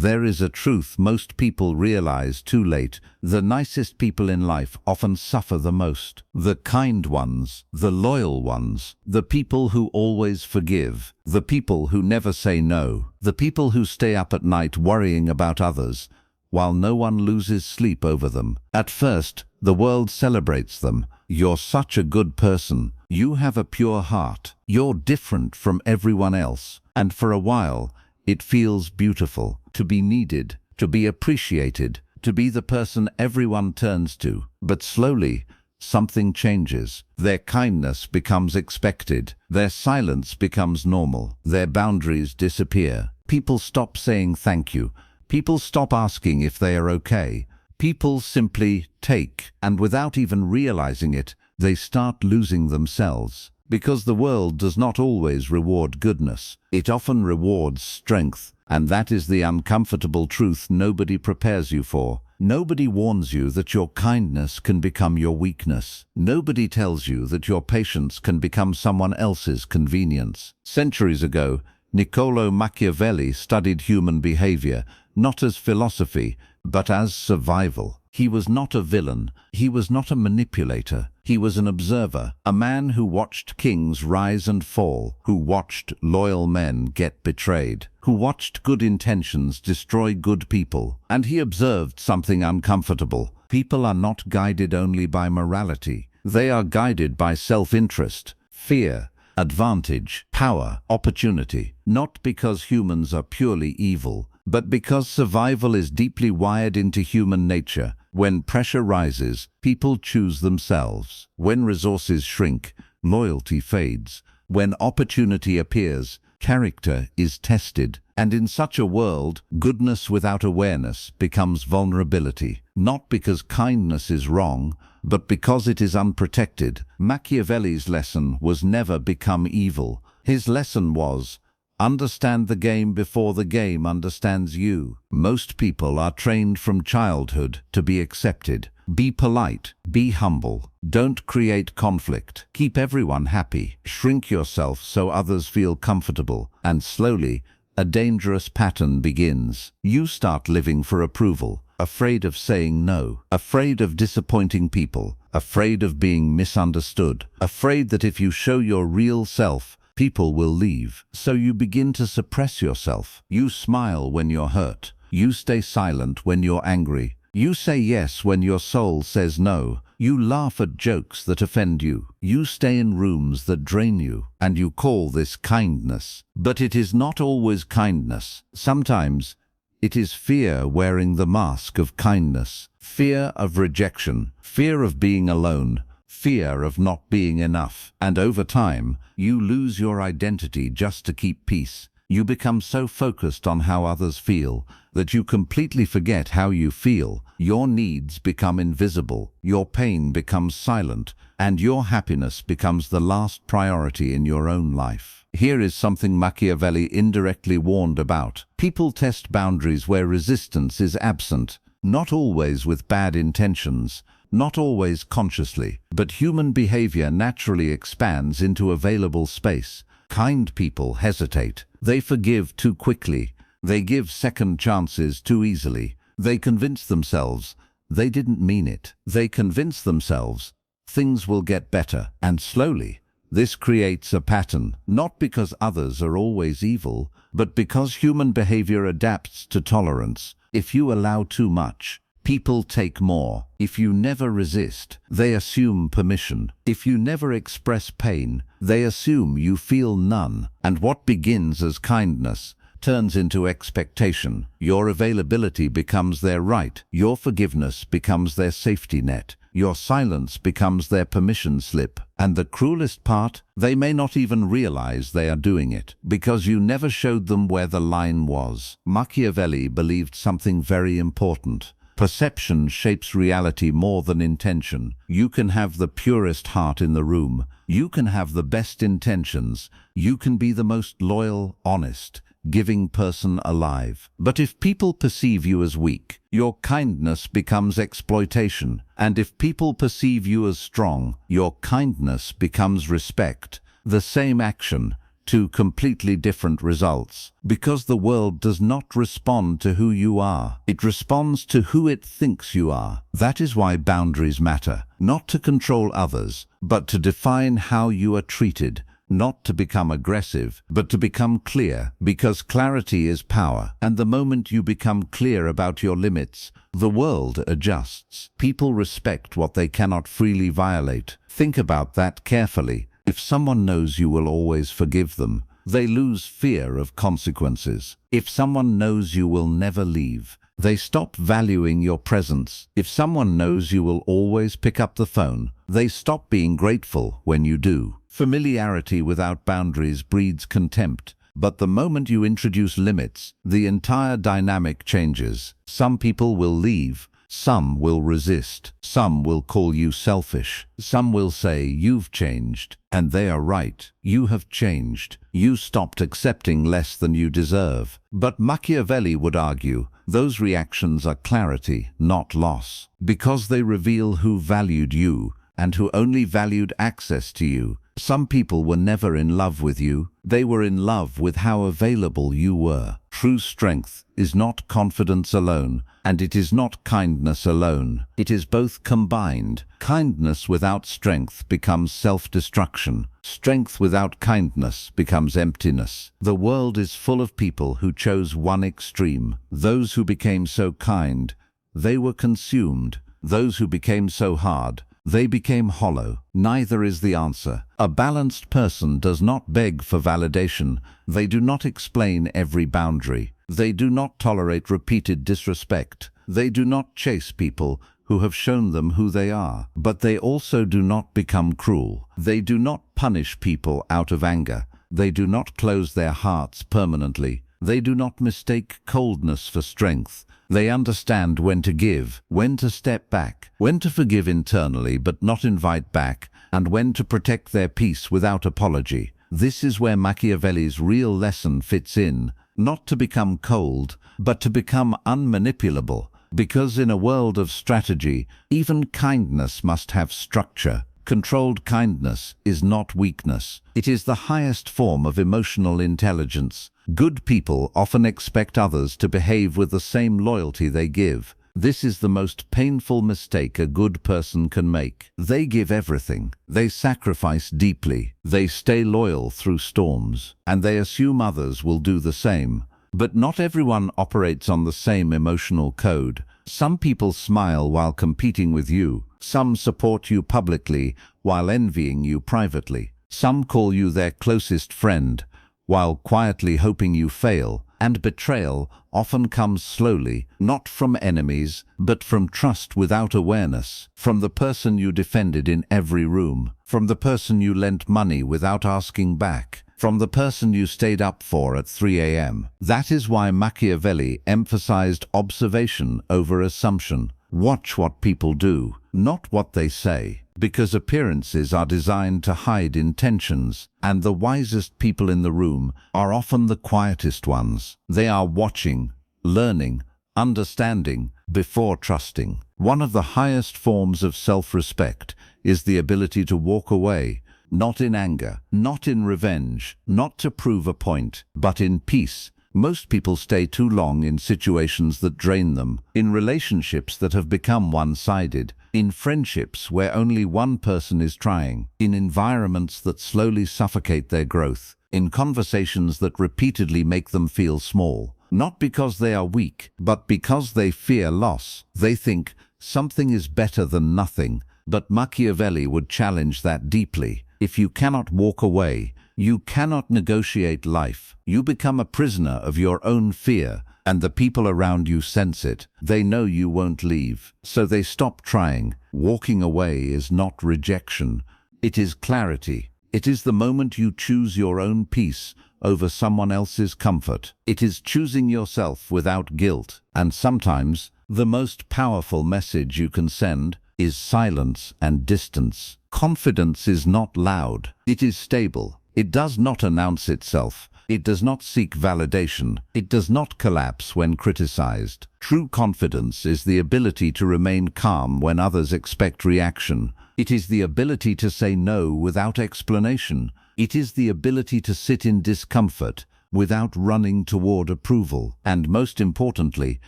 There is a truth most people realize too late. The nicest people in life often suffer the most. The kind ones, the loyal ones, the people who always forgive, the people who never say no, the people who stay up at night worrying about others, while no one loses sleep over them. At first, the world celebrates them. You're such a good person. You have a pure heart. You're different from everyone else. And for a while, it feels beautiful to be needed, to be appreciated, to be the person everyone turns to. But slowly, something changes. Their kindness becomes expected. Their silence becomes normal. Their boundaries disappear. People stop saying thank you. People stop asking if they are okay. People simply take, and without even realizing it, they start losing themselves. Because the world does not always reward goodness. It often rewards strength, and that is the uncomfortable truth nobody prepares you for. Nobody warns you that your kindness can become your weakness. Nobody tells you that your patience can become someone else's convenience. Centuries ago, Niccolò Machiavelli studied human behavior, not as philosophy, but as survival. He was not a villain. He was not a manipulator. He was an observer, a man who watched kings rise and fall, who watched loyal men get betrayed, who watched good intentions destroy good people. And he observed something uncomfortable. People are not guided only by morality. They are guided by self-interest, fear, advantage, power, opportunity. Not because humans are purely evil, but because survival is deeply wired into human nature. When pressure rises, people choose themselves. When resources shrink, loyalty fades. When opportunity appears, character is tested. And in such a world, goodness without awareness becomes vulnerability. Not because kindness is wrong, but because it is unprotected. Machiavelli's lesson was never become evil. His lesson was, understand the game before the game understands you. Most people are trained from childhood to be accepted. Be polite, be humble, don't create conflict, keep everyone happy, shrink yourself so others feel comfortable, and slowly, a dangerous pattern begins. You start living for approval, afraid of saying no, afraid of disappointing people, afraid of being misunderstood, afraid that if you show your real self, people will leave. So you begin to suppress yourself. You smile when you're hurt. You stay silent when you're angry. You say yes when your soul says no. You laugh at jokes that offend you. You stay in rooms that drain you. And you call this kindness. But it is not always kindness. Sometimes it is fear wearing the mask of kindness. Fear of rejection. Fear of being alone. Fear of not being enough. And over time, you lose your identity just to keep peace. You become so focused on how others feel that you completely forget how you feel. Your needs become invisible, your pain becomes silent, and your happiness becomes the last priority in your own life. Here is something Machiavelli indirectly warned about. People test boundaries where resistance is absent, not always with bad intentions, not always consciously, but human behavior naturally expands into available space. Kind people hesitate. They forgive too quickly. They give second chances too easily. They convince themselves they didn't mean it. They convince themselves things will get better. And slowly, this creates a pattern, not because others are always evil, but because human behavior adapts to tolerance. If you allow too much, people take more. If you never resist, they assume permission. If you never express pain, they assume you feel none. And what begins as kindness turns into expectation. Your availability becomes their right. Your forgiveness becomes their safety net. Your silence becomes their permission slip. And the cruelest part, they may not even realize they are doing it, because you never showed them where the line was. Machiavelli believed something very important. Perception shapes reality more than intention. You can have the purest heart in the room. You can have the best intentions. You can be the most loyal, honest, giving person alive. But if people perceive you as weak, your kindness becomes exploitation. And if people perceive you as strong, your kindness becomes respect. The same action, two completely different results. Because the world does not respond to who you are. It responds to who it thinks you are. That is why boundaries matter. Not to control others, but to define how you are treated. Not to become aggressive, but to become clear, because clarity is power. And the moment you become clear about your limits, the world adjusts. People respect what they cannot freely violate. Think about that carefully. If someone knows you will always forgive them, they lose fear of consequences. If someone knows you will never leave, they stop valuing your presence. If someone knows you will always pick up the phone, they stop being grateful when you do. Familiarity without boundaries breeds contempt. But the moment you introduce limits, the entire dynamic changes. Some people will leave. Some will resist. Some will call you selfish. Some will say you've changed. And they are right. You have changed. You stopped accepting less than you deserve. But Machiavelli would argue, those reactions are clarity, not loss. Because they reveal who valued you and who only valued access to you. Some people were never in love with you. They were in love with how available you were. True strength is not confidence alone, and it is not kindness alone. It is both combined. Kindness without strength becomes self-destruction. Strength without kindness becomes emptiness. The world is full of people who chose one extreme. Those who became so kind, they were consumed. Those who became so hard, they became hollow. Neither is the answer. A balanced person does not beg for validation. They do not explain every boundary. They do not tolerate repeated disrespect. They do not chase people who have shown them who they are. But they also do not become cruel. They do not punish people out of anger. They do not close their hearts permanently. They do not mistake coldness for strength. They understand when to give, when to step back, when to forgive internally but not invite back, and when to protect their peace without apology. This is where Machiavelli's real lesson fits in, not to become cold, but to become unmanipulable. Because in a world of strategy, even kindness must have structure. Controlled kindness is not weakness. It is the highest form of emotional intelligence. Good people often expect others to behave with the same loyalty they give. This is the most painful mistake a good person can make. They give everything. They sacrifice deeply. They stay loyal through storms. And they assume others will do the same. But not everyone operates on the same emotional code. Some people smile while competing with you. Some support you publicly while envying you privately. Some call you their closest friend while quietly hoping you fail. And betrayal often comes slowly, not from enemies, but from trust without awareness, from the person you defended in every room, from the person you lent money without asking back, from the person you stayed up for at 3 a.m. That is why Machiavelli emphasized observation over assumption. Watch what people do, not what they say, because appearances are designed to hide intentions, and the wisest people in the room are often the quietest ones. They are watching, learning, understanding, before trusting. One of the highest forms of self-respect is the ability to walk away, not in anger, not in revenge, not to prove a point, but in peace. Most people stay too long in situations that drain them, in relationships that have become one-sided, in friendships where only one person is trying, in environments that slowly suffocate their growth, in conversations that repeatedly make them feel small. Not because they are weak, but because they fear loss. They think something is better than nothing, but Machiavelli would challenge that deeply. If you cannot walk away, you cannot negotiate life. You become a prisoner of your own fear, and the people around you sense it. They know you won't leave, so they stop trying. Walking away is not rejection. It is clarity. It is the moment you choose your own peace over someone else's comfort. It is choosing yourself without guilt. And sometimes, the most powerful message you can send is silence and distance. Confidence is not loud. It is stable. It does not announce itself. It does not seek validation. It does not collapse when criticized. True confidence is the ability to remain calm when others expect reaction. It is the ability to say no without explanation, It is the ability to sit in discomfort without running toward approval. And most importantly,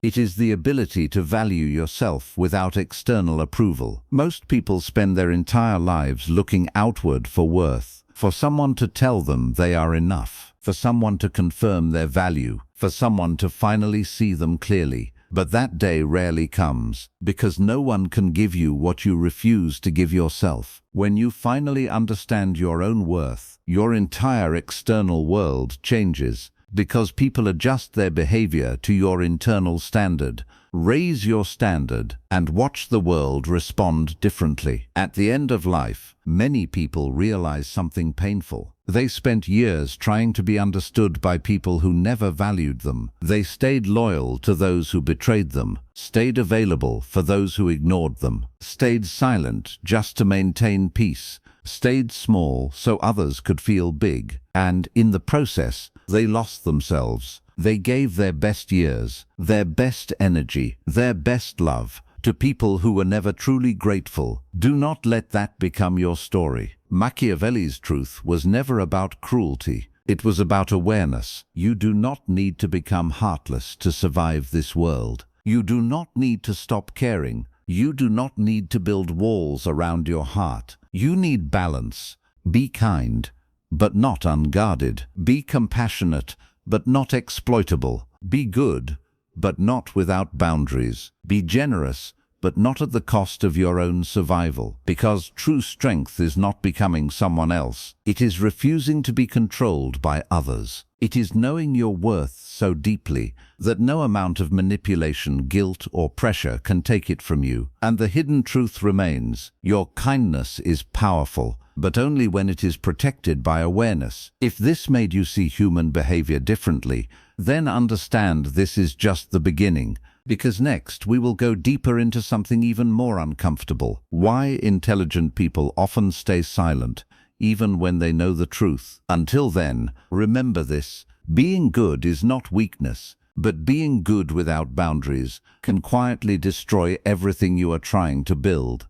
it is the ability to value yourself without external approval. Most people spend their entire lives looking outward for worth, for someone to tell them they are enough, for someone to confirm their value, for someone to finally see them clearly. But that day rarely comes, because no one can give you what you refuse to give yourself. When you finally understand your own worth, your entire external world changes, because people adjust their behavior to your internal standard. Raise your standard and watch the world respond differently. At the end of life, many people realize something painful. They spent years trying to be understood by people who never valued them. They stayed loyal to those who betrayed them, stayed available for those who ignored them, stayed silent just to maintain peace, stayed small so others could feel big, and in the process, they lost themselves. They gave their best years, their best energy, their best love to people who were never truly grateful. Do not let that become your story. Machiavelli's truth was never about cruelty. It was about awareness. You do not need to become heartless to survive this world. You do not need to stop caring. You do not need to build walls around your heart. You need balance. Be kind, but not unguarded. Be compassionate, but not exploitable. Be good, but not without boundaries. Be generous, but not at the cost of your own survival. Because true strength is not becoming someone else. It is refusing to be controlled by others. It is knowing your worth so deeply that no amount of manipulation, guilt, or pressure can take it from you. And the hidden truth remains: your kindness is powerful, but only when it is protected by awareness. If this made you see human behavior differently, then understand this is just the beginning, because next we will go deeper into something even more uncomfortable. Why intelligent people often stay silent, even when they know the truth. Until then, remember this: being good is not weakness, but being good without boundaries can quietly destroy everything you are trying to build.